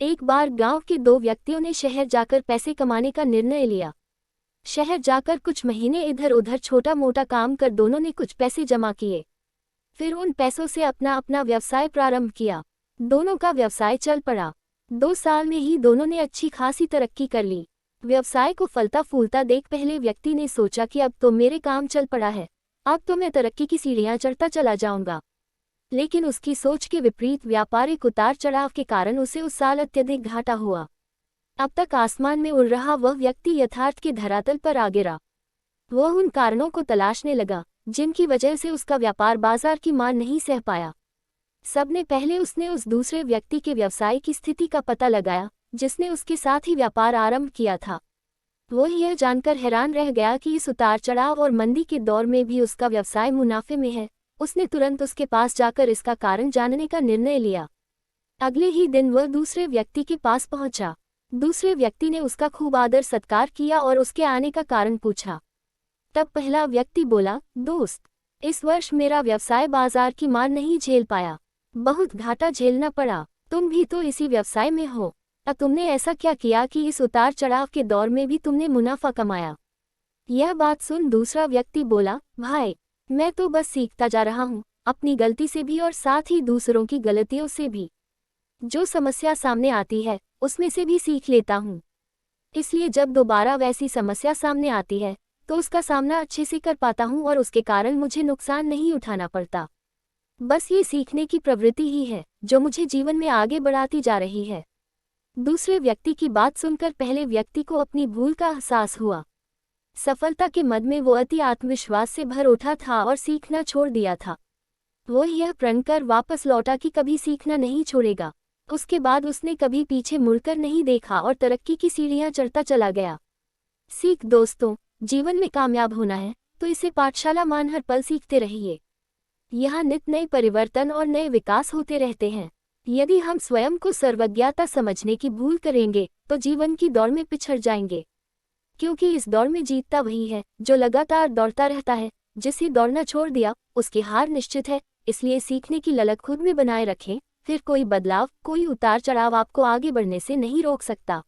एक बार गांव के दो व्यक्तियों ने शहर जाकर पैसे कमाने का निर्णय लिया। शहर जाकर कुछ महीने इधर उधर छोटा मोटा काम कर दोनों ने कुछ पैसे जमा किए। फिर उन पैसों से अपना अपना व्यवसाय प्रारंभ किया। दोनों का व्यवसाय चल पड़ा। 2 साल में ही दोनों ने अच्छी खासी तरक्की कर ली। व्यवसाय को फलता फूलता देख पहले व्यक्ति ने सोचा कि अब तो मेरे काम चल पड़ा है, अब तो मैं तरक्की की सीढ़ियां चढ़ता चला जाऊंगा। लेकिन उसकी सोच के विपरीत व्यापारिक उतार चढ़ाव के कारण उसे उस साल अत्यधिक घाटा हुआ। अब तक आसमान में उड़ रहा वह व्यक्ति यथार्थ के धरातल पर आ गिरा। वह उन कारणों को तलाशने लगा जिनकी वजह से उसका व्यापार बाजार की मार नहीं सह पाया। सबने पहले उसने उस दूसरे व्यक्ति के व्यवसाय की स्थिति का पता लगाया जिसने उसके साथ ही व्यापार आरंभ किया था। वह यह जानकर हैरान रह गया कि इस उतार चढ़ाव और मंदी के दौर में भी उसका व्यवसाय मुनाफे में है। उसने तुरंत उसके पास जाकर इसका कारण जानने का निर्णय लिया। अगले ही दिन वह दूसरे व्यक्ति के पास पहुंचा। दूसरे व्यक्ति ने उसका खूब आदर सत्कार किया और उसके आने का कारण पूछा। तब पहला व्यक्ति बोला, दोस्त, इस वर्ष मेरा व्यवसाय बाजार की मार नहीं झेल पाया, बहुत घाटा झेलना पड़ा। तुम भी तो इसी व्यवसाय में हो, अब तुमने ऐसा क्या किया कि इस उतार चढ़ाव के दौर में भी तुमने मुनाफा कमाया? यह बात सुन दूसरा व्यक्ति बोला, भाई, मैं तो बस सीखता जा रहा हूँ, अपनी गलती से भी और साथ ही दूसरों की गलतियों से भी। जो समस्या सामने आती है उसमें से भी सीख लेता हूँ, इसलिए जब दोबारा वैसी समस्या सामने आती है तो उसका सामना अच्छे से कर पाता हूँ और उसके कारण मुझे नुकसान नहीं उठाना पड़ता। बस ये सीखने की प्रवृत्ति ही है जो मुझे जीवन में आगे बढ़ाती जा रही है। दूसरे व्यक्ति की बात सुनकर पहले व्यक्ति को अपनी भूल का एहसास हुआ। सफलता के मद में वो अति आत्मविश्वास से भर उठा था और सीखना छोड़ दिया था। वो यह प्रण कर वापस लौटा कि कभी सीखना नहीं छोड़ेगा। उसके बाद उसने कभी पीछे मुड़कर नहीं देखा और तरक्की की सीढ़ियां चढ़ता चला गया। सीख दोस्तों, जीवन में कामयाब होना है तो इसे पाठशाला मान हर पल सीखते रहिए। यहाँ नित नए परिवर्तन और नए विकास होते रहते हैं। यदि हम स्वयं को सर्वज्ञता समझने की भूल करेंगे तो जीवन की दौड़ में पिछड़ जाएंगे, क्योंकि इस दौड़ में जीतता वही है जो लगातार दौड़ता रहता है। जिसे दौड़ना छोड़ दिया उसकी हार निश्चित है। इसलिए सीखने की ललक खुद में बनाए रखें, फिर कोई बदलाव, कोई उतार चढ़ाव आपको आगे बढ़ने से नहीं रोक सकता।